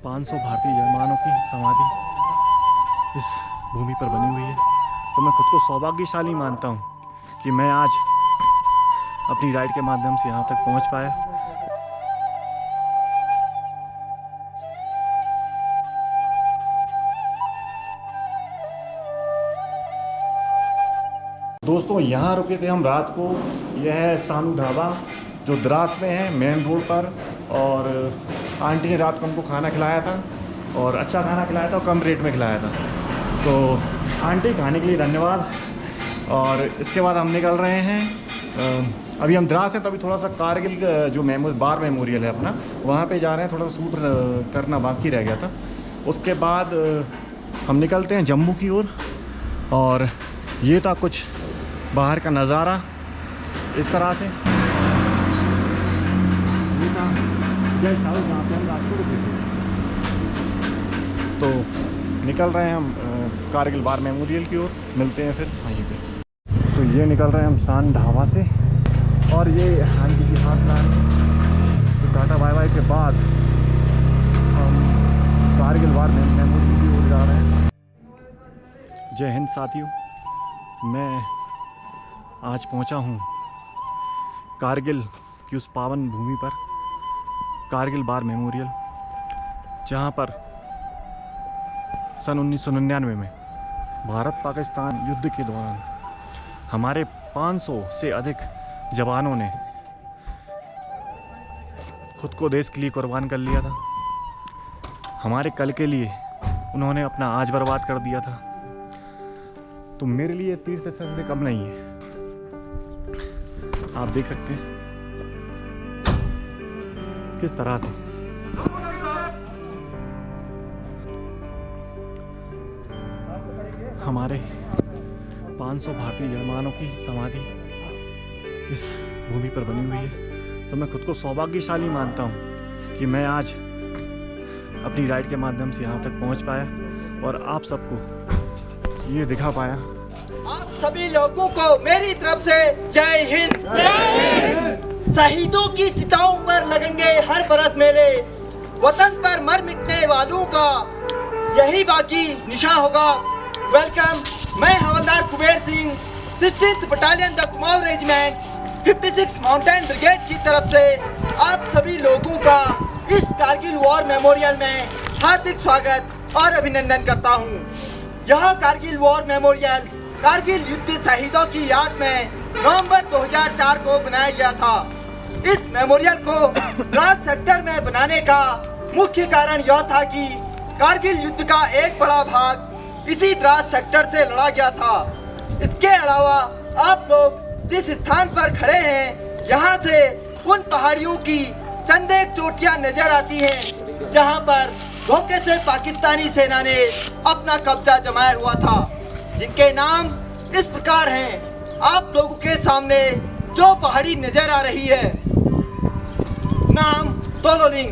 500 भारतीय जवानों की समाधि इस भूमि पर बनी हुई है। तो मैं खुद को सौभाग्यशाली मानता हूँ कि मैं आज अपनी राइड के माध्यम से यहाँ तक पहुँच पाया। दोस्तों, यहाँ रुके थे हम रात को। यह है सानू ढाबा जो द्रास में है, मेन रोड पर। और आंटी ने रात को हमको खाना खिलाया था और अच्छा खाना खिलाया था और कम रेट में खिलाया था। तो आंटी, खाने के लिए धन्यवाद। और इसके बाद हम निकल रहे हैं। अभी हम द्रास हैं तो अभी थोड़ा सा कारगिल जो बार मेमोरियल है अपना, वहाँ पे जा रहे हैं। थोड़ा सा शूट करना बाकी रह गया था। उसके बाद हम निकलते हैं जम्मू की ओर। और ये था कुछ बाहर का नज़ारा इस तरह से। ये था जय शाह जहाँ पे हम रात को रुके थे। तो निकल रहे हैं हम कारगिल वार मेमोरियल की ओर। मिलते हैं फिर वहीं पे। तो ये निकल रहे हैं हम सान ढाबा से। और ये आंटी की हाथ लाइन। तो टाटा बाय बाय के बाद हम कारगिल वार मेमोरियल की ओर जा रहे हैं। जय हिंद साथियों, मैं आज पहुंचा हूं कारगिल की उस पावन भूमि पर, कारगिल वार मेमोरियल, जहां पर सन 1999 में भारत पाकिस्तान युद्ध के दौरान हमारे 500 से अधिक जवानों ने खुद को देश के लिए कुर्बान कर लिया था। हमारे कल के लिए उन्होंने अपना आज बर्बाद कर दिया था। तो मेरे लिए तीर्थ स्थल से कम नहीं है। आप देख सकते हैं किस तरह से हमारे 500 भारतीय जवानों की समाधि इस भूमि पर बनी हुई है। तो मैं खुद को सौभाग्यशाली मानता हूँ कि मैं आज अपनी राइड के माध्यम से यहाँ तक पहुँच पाया और आप सबको ये दिखा पाया। आप सभी लोगों को मेरी तरफ से जय हिंद। शहीदों की चिताओं पर लगेंगे हर बरस मेले, वतन पर मर मिटने वालों का यही बाकी निशान होगा। वेलकम, मैं हवलदार Kuber Singh, 16th battalion the Kumaon regiment 56 mountain brigade की तरफ से आप सभी लोगों का इस कारगिल वॉर मेमोरियल में हार्दिक स्वागत और अभिनंदन करता हूँ। यह कारगिल वॉर मेमोरियल कारगिल युद्ध शहीदों की याद में नवंबर 2004 को बनाया गया था। इस मेमोरियल को द्रास सेक्टर में बनाने का मुख्य कारण यह था कि कारगिल युद्ध का एक बड़ा भाग इसी द्रास सेक्टर से लड़ा गया था। इसके अलावा आप लोग जिस स्थान पर खड़े हैं, यहाँ से उन पहाड़ियों की चंद एक चोटियां नजर आती हैं, जहाँ पर धोखे से पाकिस्तानी सेना ने अपना कब्जा जमाया हुआ था, जिनके नाम इस प्रकार हैं। आप लोगों के सामने जो पहाड़ी नजर आ रही है, नाम तोलोलिंग।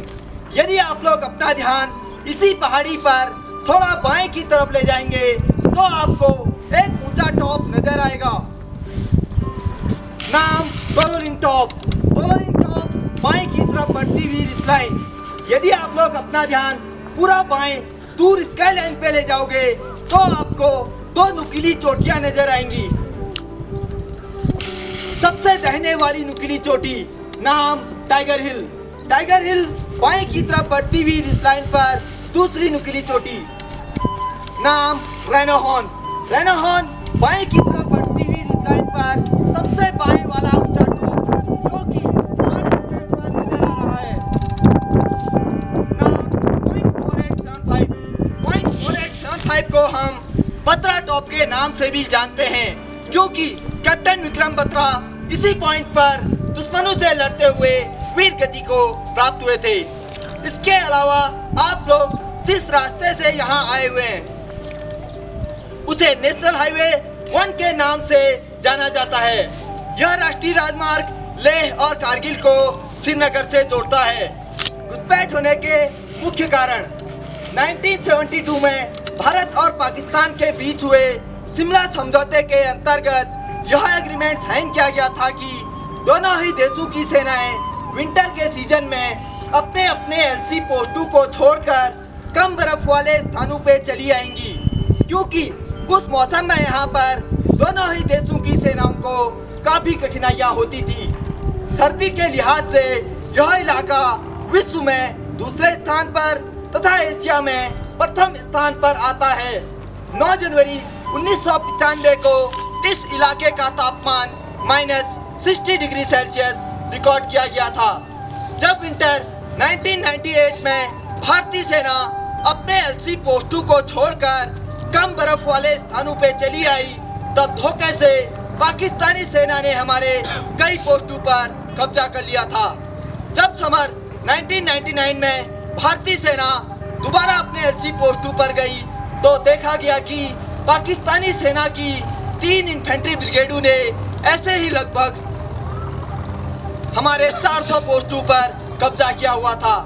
यदि आप लोग अपना ध्यान इसी पहाड़ी पर थोड़ा बाएं की तरफ ले जाएंगे तो आपको एक ऊंचा टॉप नजर आएगा, नाम तोलोलिंग टॉप। तोलोलिंग टॉप बाएं की तरफ बढ़ती हुई रिस लाइन। यदि आप लोग अपना ध्यान पूरा बाएं दूर स्काई लाइन पे ले जाओगे तो आपको दो नुकीली चोटियां नजर आएंगी। सबसे दाहिने वाली नुकीली चोटी नाम टाइगर हिल। टाइगर हिल बाएं की तरफ बढ़ती हुई रिस लाइन पर दूसरी नुकीली चोटी, नाम रेनोहॉर्न। रेनोहॉर्न बाएं की तरफ बढ़ती हुई रिस लाइन पर सबसे बाएं वाला ऊंचा टॉप, जो कि 8 मीटर पर नजर आ रहा है, नाम .4875। .4875 को हम बत्रा टॉप के नाम से भी जानते हैं, क्योंकि कैप्टन विक्रम बत्रा इसी पॉइंट पर दुश्मनों से लड़ते हुए वीर गति को प्राप्त हुए थे। इसके अलावा आप लोग जिस रास्ते से यहाँ आए हुए हैं, उसे नेशनल हाईवे 1 के नाम से जाना जाता है। यह राष्ट्रीय राजमार्ग लेह और कारगिल को श्रीनगर से जोड़ता है। घुसपैठ होने के मुख्य कारण 1972 में भारत और पाकिस्तान के बीच हुए शिमला समझौते के अंतर्गत यह एग्रीमेंट साइन किया गया था कि दोनों ही देशों की सेनाएं विंटर के सीजन में अपने अपने एलसी पोस्टों को छोड़कर कम बर्फ वाले स्थानों पे चली आएंगी, क्योंकि उस मौसम में यहाँ पर दोनों ही देशों की सेनाओं को काफी कठिनाइयाँ होती थी। सर्दी के लिहाज से यह इलाका विश्व में दूसरे स्थान पर तथा एशिया में प्रथम स्थान पर आता है। 9 जनवरी 1995 को इस इलाके का तापमान -60 डिग्री सेल्सियस रिकॉर्ड किया गया था। जब विंटर 1998 में भारतीय सेना अपने एलसी पोस्टों को छोड़कर कम बर्फ वाले स्थानों पे चली आई, तब धोखे से पाकिस्तानी सेना ने हमारे कई पोस्टों पर कब्जा कर लिया था। जब समर 1999 में भारतीय सेना दोबारा अपने एलसी पोस्टों पर गई, तो देखा गया कि पाकिस्तानी सेना की 3 इन्फेंट्री ब्रिगेडों ने ऐसे ही लगभग हमारे 400 पोस्टों पर कब्जा किया हुआ था।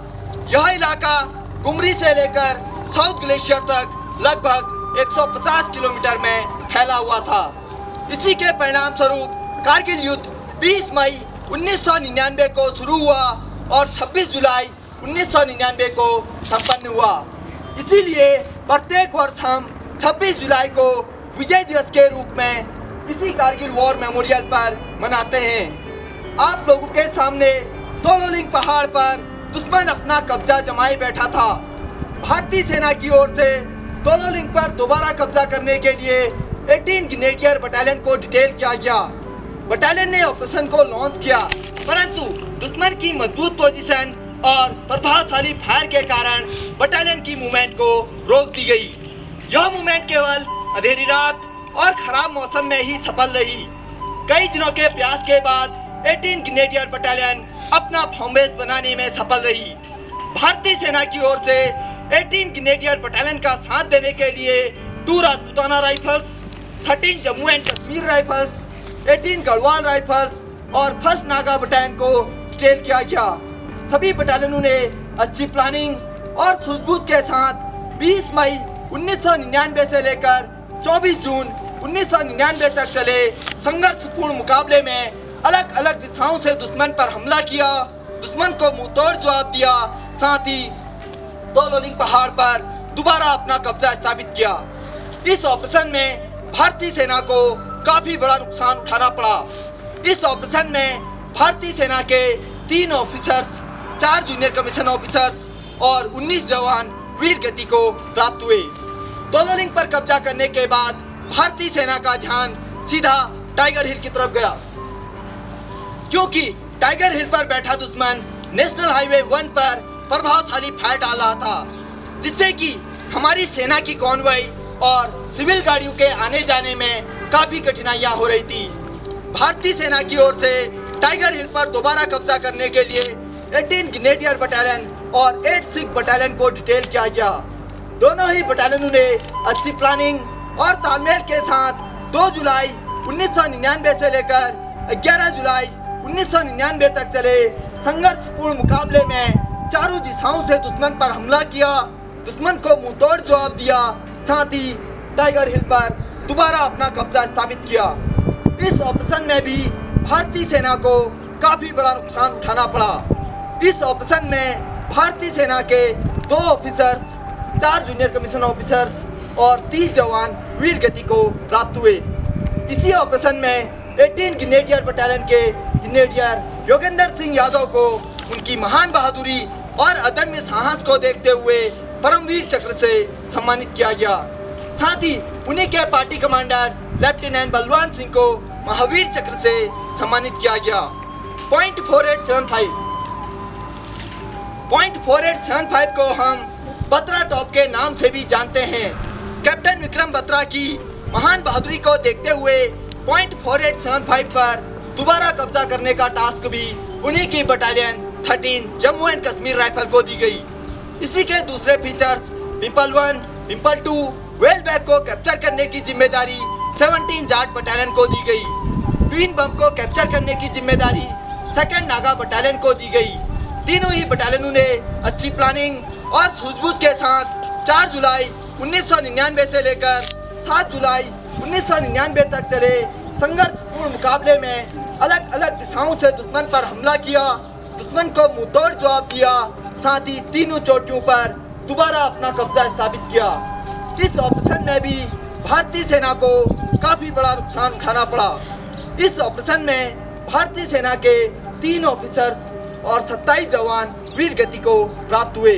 यह इलाका गुमरी से लेकर साउथ ग्लेशियर तक लगभग 150 किलोमीटर में फैला हुआ था। इसी के परिणाम स्वरूप कारगिल युद्ध 20 मई 1999 को शुरू हुआ और 26 जुलाई 1999 को संपन्न हुआ। इसीलिए प्रत्येक वर्ष हम 26 जुलाई को विजय दिवस के रूप में इसी कारगिल वॉर मेमोरियल पर मनाते हैं। आप लोगों के सामने तोलोलिंग पहाड़ पर दुश्मन अपना कब्जा जमाए बैठा था। भारतीय सेना की ओर से तोलोलिंग पर दोबारा कब्जा करने के लिए 18 ग्रेनेडियर बटालियन को डिटेल किया गया। बटालियन ने ऑपरेशन को लॉन्च किया, परंतु दुश्मन की मजबूत पोजीशन और प्रभावशाली फायर के कारण बटालियन की मूवमेंट को रोक दी गई। यह मूवमेंट केवल अंधेरी रात और खराब मौसम में ही सफल रही। कई दिनों के प्रयास के बाद 18 ग्रेनेडियर बटालियन अपना फॉर्म बेस बनाने में सफल रही। भारतीय सेना की ओर से 18 ग्रेनेडियर बटालियन का साथ देने के लिए 2 Rajputana rifles, 13 Jammu and Kashmir rifles, 18 Garhwal rifles और 1st नागा बटालियन को डिटेल किया गया। सभी बटालियनों ने अच्छी प्लानिंग और सूझबूझ के साथ 20 मई 1999 से लेकर 24 जून 1999 तक चले संघर्षपूर्ण मुकाबले में अलग अलग दिशाओं से दुश्मन पर हमला किया, दुश्मन को मुंहतोड़ जवाब दिया, साथ ही तोलोलिंग पहाड़ पर दोबारा अपना कब्जा स्थापित किया। इस ऑपरेशन में भारतीय सेना को काफी बड़ा नुकसान उठाना पड़ा। इस ऑपरेशन में भारतीय सेना के 3 ऑफिसर्स, 4 जूनियर कमीशन ऑफिसर्स और 19 जवान वीर गति को प्राप्त हुए। तोलोलिंग पर कब्जा करने के बाद भारतीय सेना का ध्यान सीधा टाइगर हिल की तरफ गया, क्योंकि टाइगर हिल पर बैठा दुश्मन नेशनल हाईवे 1 पर प्रभावशाली फायर डाल रहा था, जिससे कि हमारी सेना की कॉन्वॉय और सिविल गाड़ियों के आने जाने में काफी कठिनाइयां हो रही थी। भारतीय सेना की ओर से टाइगर हिल पर दोबारा कब्जा करने के लिए 18 ग्रेनेडियर बटालियन और 8 सिख बटालियन को डिटेल किया गया। दोनों ही बटालियनों ने अच्छी प्लानिंग और तालमेल के साथ 2 जुलाई 1999 से लेकर 11 जुलाई 1999 तक चले संघर्षपूर्ण मुकाबले में चारों दिशाओं से दुश्मन पर हमला किया, दुश्मन को मुंहतोड़ जवाब दिया, साथ ही टाइगर हिल पर दोबारा अपना कब्जा स्थापित किया। इस ऑपरेशन में भी भारतीय सेना को काफी बड़ा नुकसान उठाना पड़ा। इस ऑपरेशन में भारतीय सेना के 2 ऑफिसर्स, 4 जूनियर कमीशन ऑफिसर्स और 30 जवान वीर गति को प्राप्त हुए। इसी ऑपरेशन में 18 ग्रेनेडियर बटालियन के ग्रेनेडियर योगेंद्र सिंह यादव को उनकी महान बहादुरी और अदम्य साहस को देखते हुए परमवीर चक्र से सम्मानित किया गया। साथ ही उन्हीं के party commander lieutenant Balwan Singh को महावीर चक्र से सम्मानित किया गया। पॉइंट 4875 को हम बत्रा टॉप के नाम से भी जानते हैं। कैप्टन विक्रम बत्रा की महान बहादुरी को देखते हुए पॉइंट 4875 पर दोबारा कब्जा करने का टास्क भी उन्हीं की battalion 13 Jammu and Kashmir rifle को दी गई। इसी के दूसरे features pimple 1, pimple 2, well bag को कैप्चर करने की जिम्मेदारी 17 जाट बटालियन को दी गई। ट्विन बम को कैप्चर करने की जिम्मेदारी 2nd नागा बटालियन को दी गई। तीनों ही बटालियनों ने अच्छी प्लानिंग और सूझबूझ के साथ 4 जुलाई 1999 से लेकर 7 जुलाई 1999 तक चले संघर्षपूर्ण मुकाबले में अलग अलग दिशाओं से दुश्मन पर हमला किया, दुश्मन को मुंहतोड़ जवाब दिया, साथ ही तीनों चोटियों पर दोबारा अपना कब्जा स्थापित किया। इस ऑपरेशन में भी भारतीय सेना को काफी बड़ा नुकसान उठाना पड़ा। इस ऑपरेशन में भारतीय सेना के 3 ऑफिसर्स और 27 जवान वीर गति को प्राप्त हुए।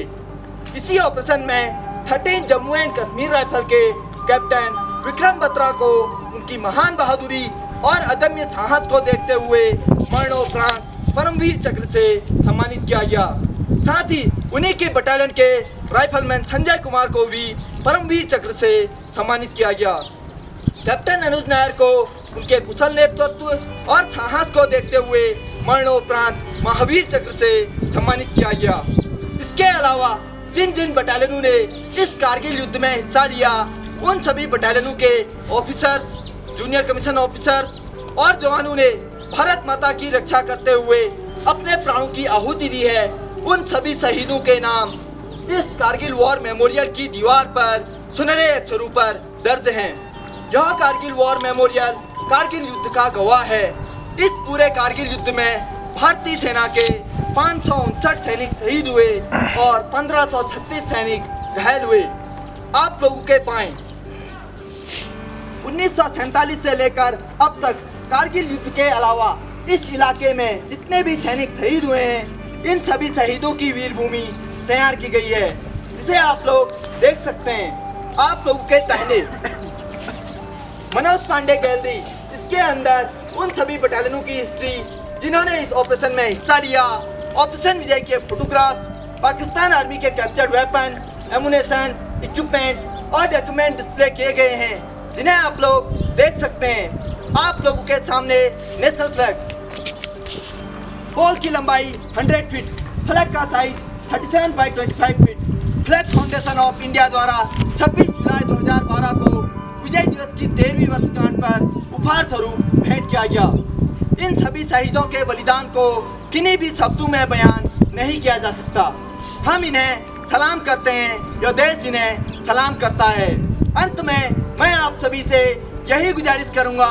इसी ऑपरेशन में 13 जम्मू एंड कश्मीर राइफल के कैप्टन विक्रम बत्रा को उनकी महान बहादुरी और अदम्य साहस को देखते हुए मरणोपरांत परमवीर चक्र से सम्मानित किया गया। साथ ही उन्हीं के बटालियन के राइफलमैन संजय कुमार को भी परमवीर चक्र से सम्मानित किया गया। कैप्टन अनुज नायर को उनके कुशल नेतृत्व और साहस को देखते हुए मरणोपरांत महावीर चक्र से सम्मानित किया गया। इसके अलावा जिन जिन बटालियनों ने इस कारगिल युद्ध में हिस्सा लिया, उन सभी बटालियनों के ऑफिसर्स, जूनियर कमीशन ऑफिसर्स और जवानों ने भारत माता की रक्षा करते हुए अपने प्राणों की आहुति दी है। उन सभी शहीदों के नाम इस कारगिल वॉर मेमोरियल की दीवार पर सुनहरे अक्षरों पर दर्ज हैं। यह कारगिल वॉर मेमोरियल कारगिल युद्ध का गवाह है। इस पूरे कारगिल युद्ध में भारतीय सेना के 559 सैनिक शहीद हुए और 1536 सैनिक घायल हुए। आप लोगों के पाएं 1947 से लेकर अब तक कारगिल युद्ध के अलावा इस इलाके में जितने भी सैनिक शहीद हुए हैं, इन सभी शहीदों की वीर भूमि तैयार की गई है, जिसे आप लोग देख सकते हैं। आप लोगों के दाहिने मनोज पांडे गैलरी, इसके अंदर उन सभी बटालियनों की हिस्ट्री जिन्होंने इस ऑपरेशन में हिस्सा लिया, ऑपरेशन विजय के फोटोग्राफ्स, पाकिस्तान आर्मी के कैप्चर्ड वेपन, एमुनेशन, इक्विपमेंट और डॉक्यूमेंट डिस्प्ले किए गए हैं, जिन्हें आप लोग देख सकते हैं। आप लोगों के सामने नेशनल फ्लैग, पोल की लंबाई 100 फीट, फ्लैग का size 37 by 25 feet, flag foundation of India द्वारा 26 जुलाई 2012 को विजय दिवस की 13वीं वर्षगांठ पर उपहार स्वरूप भेंट किया गया। इन सभी शहीदों के बलिदान को किन्हीं भी शब्दों में बयान नहीं किया जा सकता। हम इन्हें सलाम करते हैं, यह देश इन्हें सलाम करता है। अंत में मैं आप सभी से यही गुजारिश करूंगा,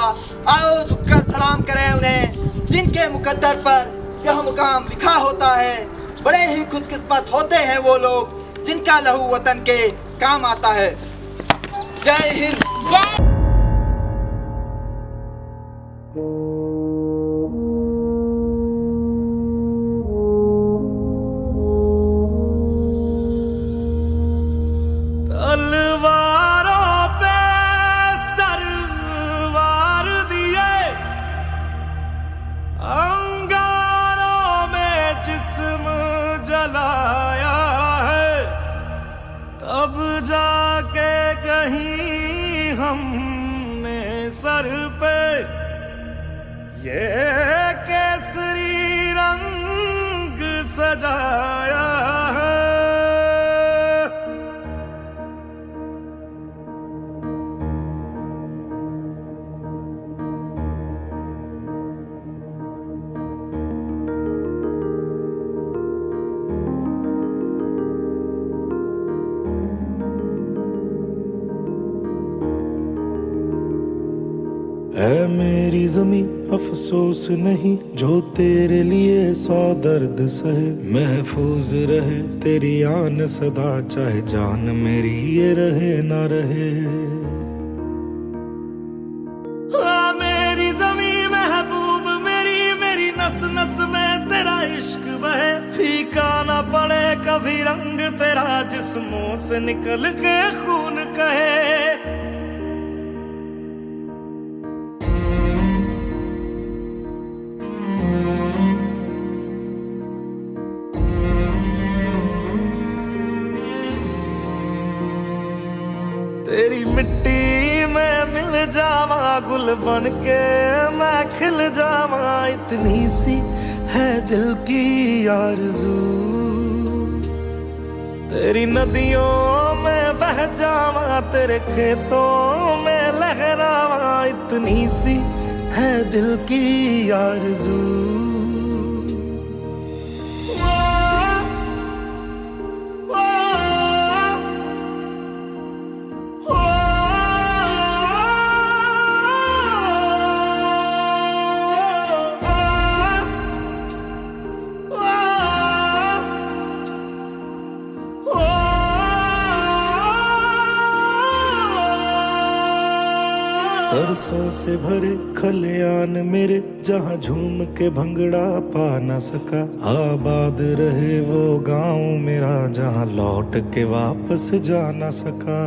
आओ झुककर सलाम करें उन्हें जिनके मुकद्दर पर यह मुकाम लिखा होता है। बड़े ही खुदकिस्मत होते हैं वो लोग जिनका लहू वतन के काम आता है। जय हिंद। सर पे ये केसरी रंग सजाया है। है मेरी ज़मीं अफसोस नहीं जो तेरे लिए 100 दर्द सहे, महफूज रहे तेरी आन सदा, चाहे जान मेरी ये रहे ना रहे। मेरी ज़मीं महबूब मेरी, मेरी नस नस में तेरा इश्क बहे, फीका ना पड़े कभी रंग तेरा, जिस्मों से निकल के खून कहे। तेरी मिट्टी में मिल जावा, गुल बन के मैं खिल जावा, इतनी सी है दिल की आरज़ू। तेरी नदियों में बह जावा, तेरे खेतों में लहरावा, इतनी सी है दिल की आरज़ू। सरसों से भरे खलियान मेरे, जहाँ झूम के भंगड़ा पा न सका। आबाद रहे वो गांव मेरा, जहाँ लौट के वापस जा न सका।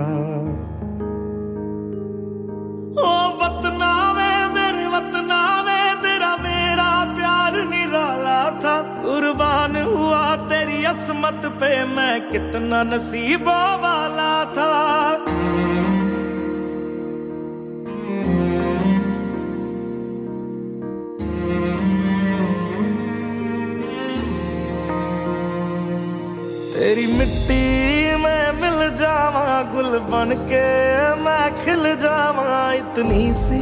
ओ वतना में मेरे वतना में तेरा मेरा प्यार निराला था। कुर्बान हुआ तेरी असमत पे मैं, कितना नसीबों वाला था। तेरी मिट्टी में मिल जावा, गुल बन के मैं खिल जावा। इतनी सी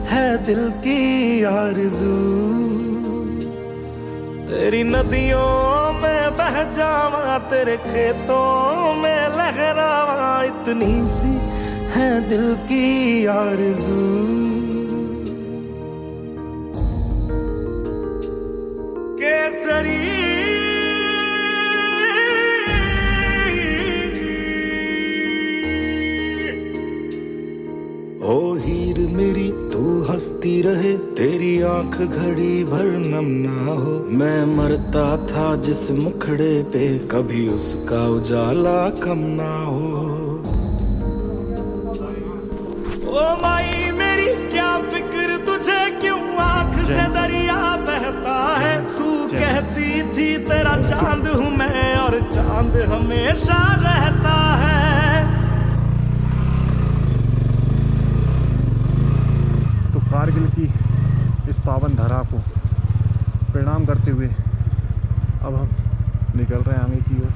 है दिल की आरज़ू, तेरी नदियों में बह जावा, तेरे खेतों में लहरावा। इतनी सी है दिल की आरज़ू। केसरी ओ हीर मेरी तू हंसती रहे, तेरी आंख घड़ी भर नम ना हो। मैं मरता था जिस मुखड़े पे, कभी उसका उजाला कम ना हो। ओ माई मेरी क्या फिक्र तुझे, क्यों आंख से दरिया बहता है। तू कहती थी तेरा चांद हूँ मैं, और चांद हमेशा रहता है। कारगिल की इस पावन धरा को प्रणाम करते हुए अब हम निकल रहे हैं आगे की ओर।